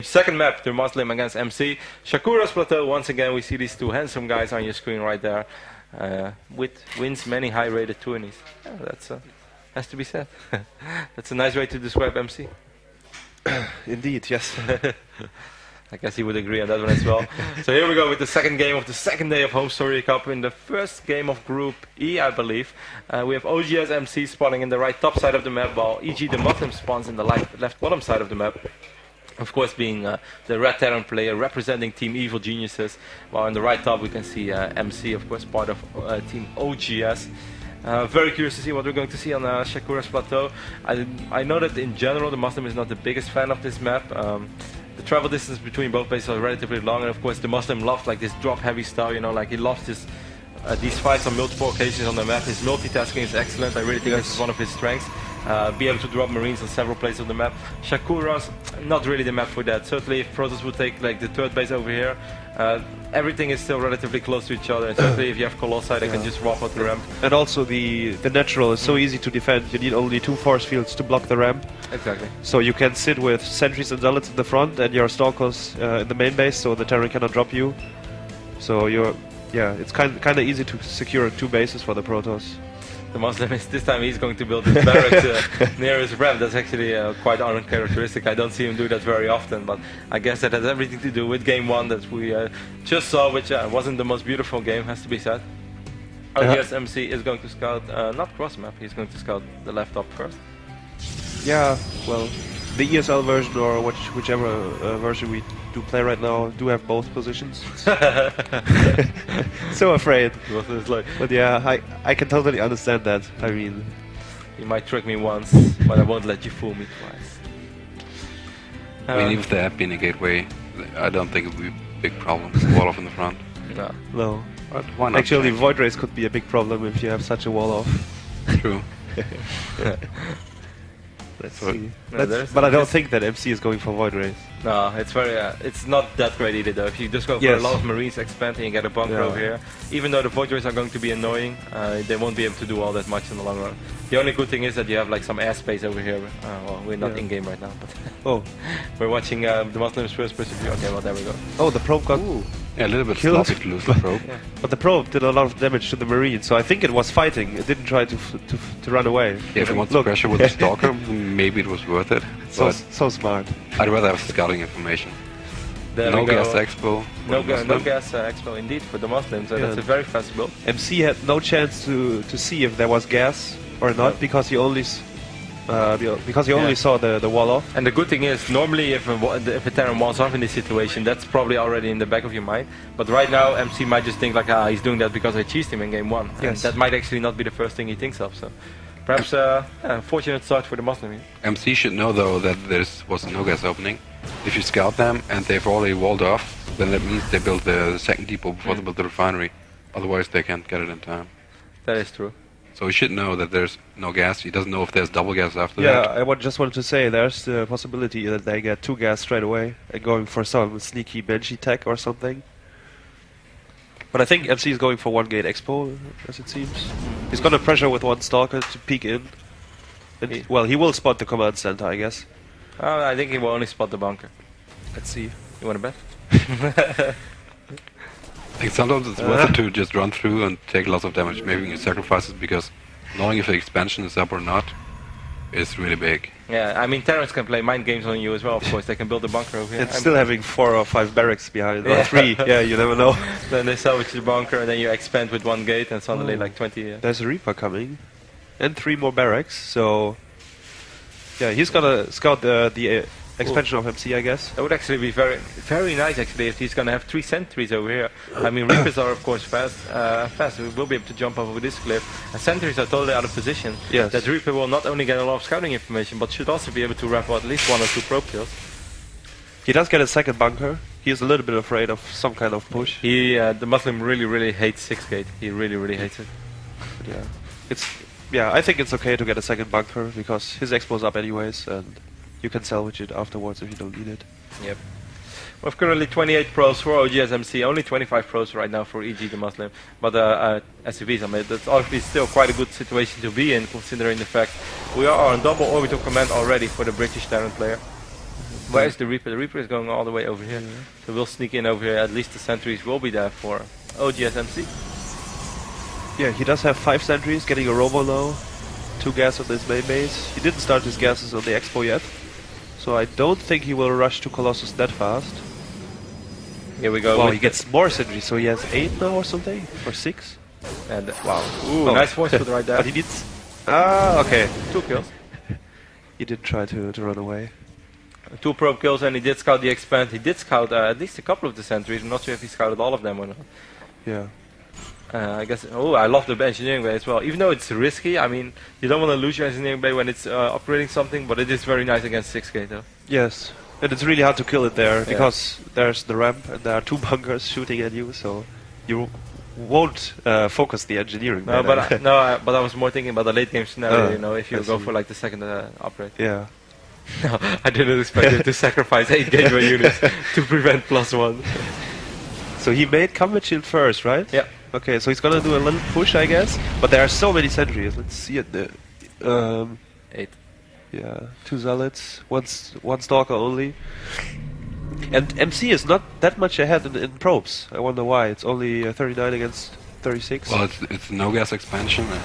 second map, DeMusliM against MC. Shakura's Plateau, once again, we see these two handsome guys on your screen right there. Wins many high-rated tourneys. Yeah, that's has to be said. That's a nice way to describe MC. Indeed, yes. I guess he would agree on that one as well. So here we go with the second game of the second day of HomeStory Cup. In the first game of Group E, I believe, we have oGs.MC spawning in the right top side of the map, while EG.DeMusliM spawns in the left bottom side of the map. Of course, being the red Terran player representing Team Evil Geniuses, while in the right top we can see MC, of course, part of Team oGs. Very curious to see what we're going to see on Shakura's Plateau. I know that in general DeMusliM is not the biggest fan of this map. The travel distance between both bases are relatively long, and of course DeMusliM loves like this drop-heavy style. You know, like he loves this these fights on multiple occasions on the map. His multitasking is excellent. I really think this is one of his strengths. Be able to drop Marines on several places of the map. Shakura's not really the map for that. Certainly, if Protoss would take like the third base over here, everything is still relatively close to each other. And certainly, if you have Colossi, they can just walk out the ramp. And also, the natural is so easy to defend. You need only 2 force fields to block the ramp. Exactly. So you can sit with sentries and zealots in the front, and your stalkers in the main base, so the Terran cannot drop you. So it's kind of easy to secure 2 bases for the Protoss. DeMusliM is this time he's going to build his barracks near his ramp. That's actually quite uncharacteristic. I don't see him do that very often, but I guess that has everything to do with game 1 that we just saw, which wasn't the most beautiful game, has to be said. oGs.MC is going to scout, not cross map, he's going to scout the left top first. Yeah, well, the ESL version or whichever version we do play right now do have both positions. So afraid. But yeah, I can totally understand that. I mean, you might trick me once, but I won't let you fool me twice. I mean, even if there had been a gateway, I don't think it would be a big problem. Wall off in the front. No. But why not? Actually, Void Race could be a big problem if you have such a wall off. True. Let's see. But I don't think that MC is going for Void Race. No, it's very. It's not that great either, though. If you just go for a lot of Marines expanding and get a bunker over here, even though the Void Rays are going to be annoying, they won't be able to do all that much in the long run. The only good thing is that you have like some airspace over here. Well, we're not in game right now, but we're watching DeMusliM's first person view. Okay, well there we go. Oh, the probe got. Yeah, a little bit sloppy to lose the probe. But the probe did a lot of damage to the Marine, so I think it was fighting. It didn't try to run away. Yeah, if you want to pressure with the Stalker, maybe it was worth it. So smart. I'd rather have scouting information. There no gas expo. No gas expo indeed for DeMusliM, so that's a very fast build. MC had no chance to see if there was gas or not because he only saw the wall off. And the good thing is, normally if a Terran walls off in this situation, that's probably already in the back of your mind. But right now, MC might just think like, he's doing that because I cheesed him in game 1. And that might actually not be the first thing he thinks of. So perhaps fortunate start for DeMusliM. MC should know though that there was a no gas opening. If you scout them and they've already walled off, then that means they build the second depot before they build the refinery. Otherwise, they can't get it in time. That is true. So he should know that there's no gas. He doesn't know if there's double gas after that. Yeah, I just wanted to say there's the possibility that they get 2 gas straight away and going for some sneaky Banshee tech or something. But I think MC is going for 1 gate expo, as it seems. He's gonna pressure with 1 Stalker to peek in. And well, he will spot the command center, I guess. I think he will only spot the bunker. Let's see. You want to bet? I think sometimes it's worth it to just run through and take lots of damage, making sacrifices, because knowing if the expansion is up or not is really big. Yeah, I mean, Terrans can play mind games on you as well, of course. They can build a bunker over here. It's still having 4 or 5 barracks behind, or 3, you never know. Then they salvage the bunker, and then you expand with 1 gate, and suddenly like 20... There's a Reaper coming, and 3 more barracks, so... Yeah, he's gonna scout the expansion of MC, I guess. That would actually be very, very nice, actually, if he's gonna have 3 sentries over here. I mean, Reapers are, of course, fast. We will be able to jump over this cliff. And sentries are totally out of position. Yes. That Reaper will not only get a lot of scouting information, but should also be able to wrap out at least 1 or 2 probe kills. He does get a second bunker. He is a little bit afraid of some kind of push. DeMusliM really hates 6 gate. He really hates it. But yeah, I think it's okay to get a second bunker because his expo's up anyways, and you can salvage it afterwards if you don't need it. Yep. We have currently 28 pros for oGs.MC, only 25 pros right now for EG.DeMusliM. But SCVs, I mean, that's obviously still quite a good situation to be in, considering the fact we are on double orbital command already for the British Terran player. Where is the Reaper? The Reaper is going all the way over here. So we'll sneak in over here. At least the sentries will be there for oGs.MC. Yeah, he does have 5 sentries, getting a robo now. 2 gas on his main base. He didn't start his gases on the expo yet. So I don't think he will rush to Colossus that fast. Here we go. Wow, he gets more sentries, so he has 8 now or something? Or 6? And wow. Ooh, nice force foot right there. But he needs... Ah, okay. 2 kills. He did try to run away. 2 probe kills, and he did scout the expand. He did scout at least a couple of the sentries. I'm not sure if he scouted all of them or not. Yeah. I guess. Oh, I love the engineering bay as well. Even though it's risky, I mean, you don't want to lose your engineering bay when it's operating something, but it is very nice against 6K though. Yes, and it's really hard to kill it there because there's the ramp and there are 2 bunkers shooting at you, so you won't focus the engineering. No, but I was more thinking about the late game scenario. You know, if you go for like the second upgrade. Yeah. No, I didn't expect you to sacrifice 8 gateway units to prevent +1. So he made combat shield first, right? Yeah. Okay, so he's gonna do a little push, I guess. But there are so many sentries. Let's see it. 8. Yeah, 2 zealots, one stalker only. And MC is not that much ahead in probes. I wonder why. It's only 39 against 36. Well, it's no gas expansion, and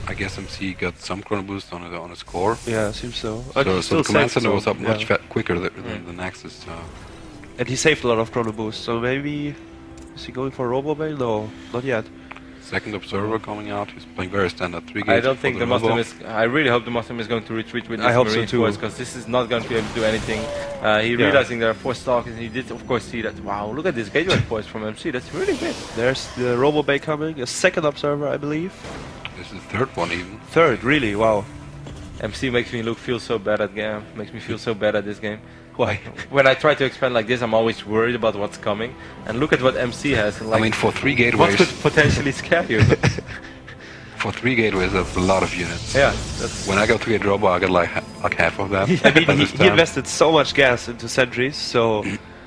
I guess MC got some chrono boost on his core. Yeah, seems so. So the command center was up much quicker than the Nexus. So. And he saved a lot of chrono boost. So maybe is he going for Robo Bay? No, not yet. Second observer coming out. He's playing very standard 3 gates. I don't think the Muslim is. I really hope the Muslim is going to retreat with this Marine force, because this is not going to be able to do anything. He realizing there are 4 stalkers, and he did of course see that. Wow, look at this gateway force from MC. That's really good. There's the Robo Bay coming. A second observer, I believe. This is the 3rd one even. 3rd, really? Wow. MC makes me feel so bad at game. Makes me feel so bad at this game. Why? When I try to expand like this, I'm always worried about what's coming. And look at what MC has. And like, I mean, for 3 gateways... What could potentially scare you? For 3 gateways, that's a lot of units. Yeah. When I go to get Robo, I get like half of that. I mean, he invested so much gas into sentries, so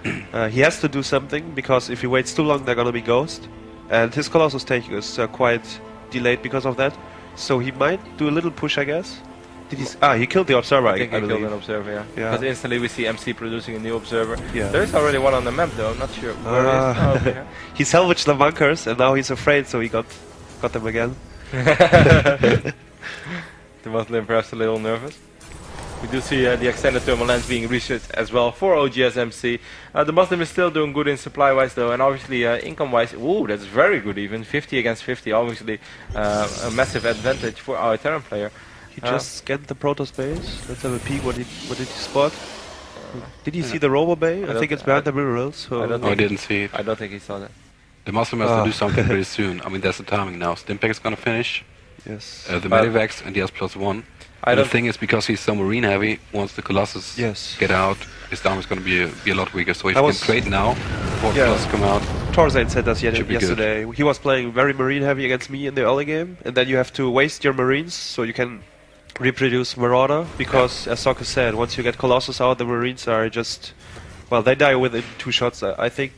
he has to do something, because if he waits too long, they're gonna be ghost. And his Colossus take is quite delayed because of that. So he might do a little push, I guess. Did he? He killed the observer. I think he killed an observer, yeah. Because instantly we see MC producing a new observer. Yeah. There is already one on the map, though. I'm not sure where it is. He salvaged the bunkers, and now he's afraid, so he got them again. The Muslim perhaps a little nervous. We do see the extended thermal lens being researched as well for oGs.MC. The Muslim is still doing good in supply-wise, though, and obviously income-wise, ooh, that's very good even. 50 against 50, obviously a massive advantage for our Terran player. He just scanned the Protoss base. Let's have a peek. What did he spot? Did he see the Robo Bay? I think it's behind the minerals. So I didn't see it. I don't think he saw that. The Muslim has to do something pretty soon. I mean, that's the timing now. Stimpack is going to finish. Yes. The Medivacs and he has +1. The thing is, because he's so marine heavy, once the Colossus get out, his down is going to be a lot weaker. So if he can trade now, before the Colossus come out. Torzane said that yesterday. He was playing very marine heavy against me in the early game, and then you have to waste your marines so you can reproduce Marauder, because as Sokka said, once you get Colossus out, the marines are just, well, they die within 2 shots, I think.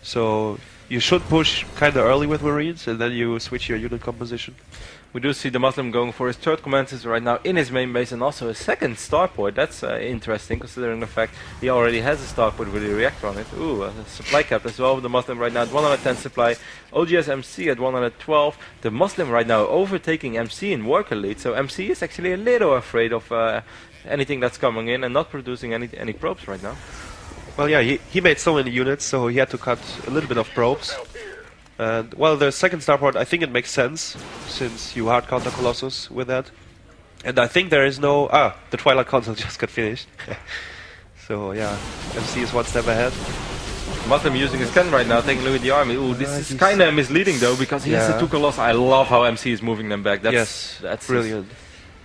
So you should push kind of early with marines, and then you switch your unit composition. We do see the Muslim going for his 3rd command center right now in his main base, and also his 2nd starport. That's interesting, considering the fact he already has a starport with a reactor on it. Ooh, a supply cap as well. The Muslim right now at 110 supply, oGs.MC at 112. The Muslim right now overtaking MC in worker lead, so MC is actually a little afraid of anything that's coming in and not producing any probes right now. Well, yeah, he made so many units, so he had to cut a little bit of probes. And, well, the 2nd starport, I think it makes sense, since you hard counter Colossus with that. And I think there is no... the Twilight Console just got finished. So, yeah, MC is 1 step ahead. Muslim using his cannon right now, taking a look at the army. Ooh, this is kind of misleading, though, because he has the 2 Colossus. I love how MC is moving them back. That's brilliant.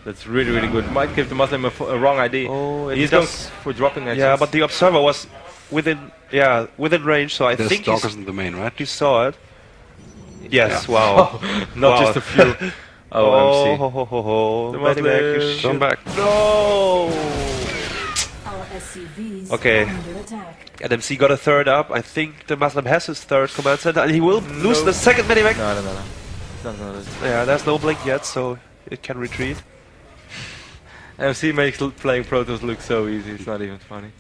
That's really, really good. Might give the Muslim a wrong idea. Oh, he's going for dropping actions. Yeah, but the observer was within range, so I think the stalkers in the main, right? He saw it. Yes, wow. Not just a few. MC. The Muslim. Come back. No! Okay. And MC got a 3rd up. I think the Muslim has his 3rd command center, and he will lose the 2nd medivac. No. Yeah, there's no blink yet, so it can retreat. MC makes playing Protoss look so easy, it's not even funny.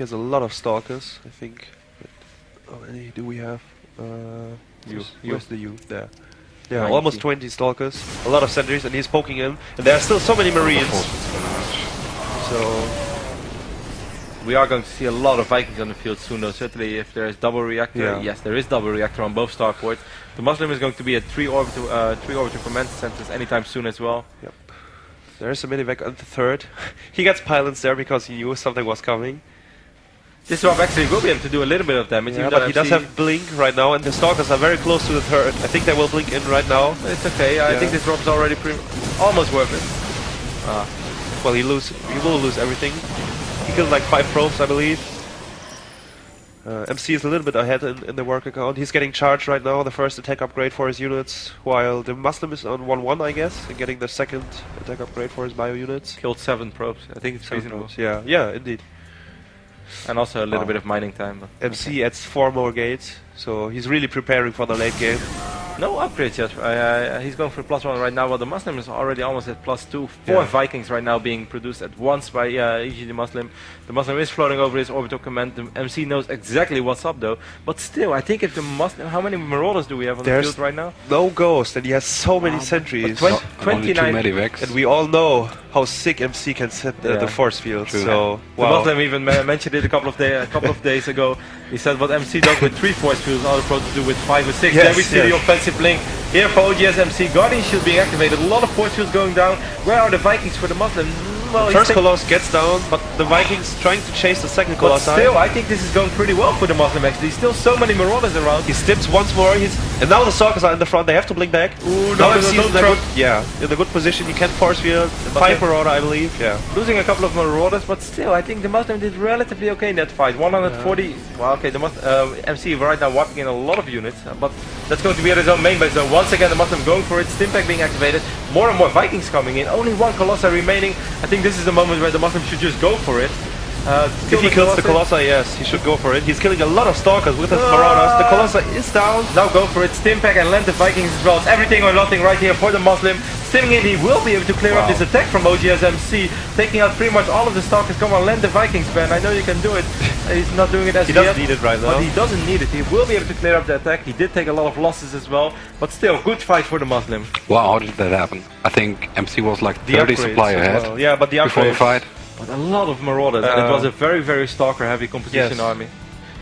He has a lot of stalkers, I think. How many do we have? Where's the U? There. Yeah, 90. almost 20 stalkers, a lot of sentries, and he's poking in. And there are still so many marines. So we are going to see a lot of Vikings on the field soon, though. Certainly, if there is double reactor, Yeah. yes, there is double reactor on both starports. The Muslim is going to be at three orbital command centers anytime soon as well. Yep. There's a medivac on the third. He gets pylons there because he knew something was coming. This swap actually will be able to do a little bit of damage. Yeah, even but though he does MC have blink right now, and the stalkers are very close to the third. I think they will blink in right now. It's okay. I Yeah. think this drop is already almost worth it. Well, he will lose everything. He killed like 5 probes, I believe. MC is a little bit ahead in the work account. He's getting charged right now, the first attack upgrade for his units, while the Muslim is on 1-1, I guess, and getting the second attack upgrade for his bio units. Killed 7 probes. I think it's reasonable. Yeah, yeah, indeed. And also a little Wow. bit of mining time. But MC adds 4 more gates, so he's really preparing for the late game. no upgrades yet. He's going for +1 right now, while the Muslim is already almost at +2. 4 Yeah. Vikings right now being produced at once by EG.DeMusliM. The Muslim is floating over his orbital command. The MC knows exactly what's up, though. But still, I think if the Muslim... How many Marauders do we have on the There's field right now? no ghost, and he has so many sentries. But Only 2 29 medivacs. And we all know how sick MC can set Yeah. the force field. True. So, The wow. Muslim even mentioned it a couple of days ago. He said what MC does with 3 force fields, other pros do with 5 or 6. Yes, Then we see yes. the offensive link here for OGS.MC. Guardian shield being activated. A lot of force fields going down. Where are the Vikings for the Muslim? Well, he's First taking- Colossus gets down, but the Vikings trying to chase the second but Colossus. still, I think this is going pretty well for the Muslim actually. Still so many Marauders around. He stips once more, and now the Stalkers are in the front, they have to blink back. Ooh, Now no, MC no, is in no, a no. good, in a good position, he can force field, 5 Marauder I believe, yeah. Losing a couple of Marauders, but still, I think the Muslim did relatively okay in that fight. 140. Well, okay, the MC right now wiping in a lot of units, but that's going to be at his own main base. So once again, the Muslim going for it. Stimpack being activated. More and more Vikings coming in. Only 1 Colossus remaining. I think this is the moment where the Muslim should just go for it. If he kills the Colossus, yes, he should go for it. He's killing a lot of Stalkers with his Marauders. The Colossus is down. Now go for it. Stimpack and land the Vikings as well. It's everything or nothing right here for the Muslim. Stimming in, he will be able to clear up this attack from OGS.MC, taking out pretty much all of the Stalkers. Come on, land the Vikings, Ben. I know you can do it. He's not doing it as He yet, doesn't need it right now. but he doesn't need it. He will be able to clear up the attack. He did take a lot of losses as well, but still, good fight for the Muslim. Wow, how did that happen? I think MC was like The 30 upgrades supply as ahead well. Yeah, but the before the upgrades. fight. But a lot of Marauders, and it was a very, very Stalker-heavy composition Yes. army.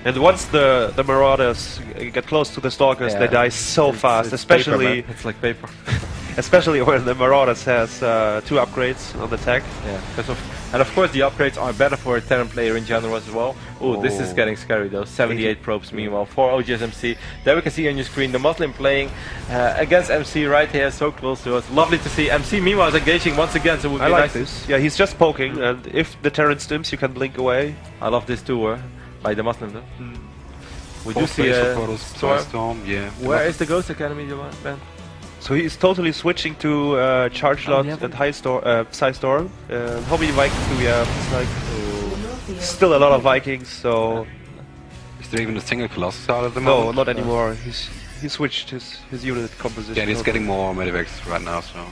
And once the Marauders get close to the Stalkers, Yeah. they die so fast, It's paper, especially man. It's like paper. especially when the Marauders has 2 upgrades on the tech. Yeah, and of course the upgrades are better for a Terran player in general as well. Ooh, this is getting scary though. 78 probes meanwhile for OGS.MC. There we can see on your screen the Muslim playing against MC right here, so close to us. Lovely to see. MC meanwhile is engaging once again, so it would be I like nice. this. Yeah, he's just poking, and if the Terran stims, you can blink away. I love this too, by the Muslim though. We do Fourth see place a for Photos, Storm, yeah. Where is the Ghost Academy, Ben? So he's totally switching to Charge Lot yeah, and Side Storm. How many Vikings do we have? It's like still a lot of Vikings. So Is there even a single Colossus out at the no, moment? not anymore. He switched his unit composition. Yeah, he's totally. getting more medivacs right now, so...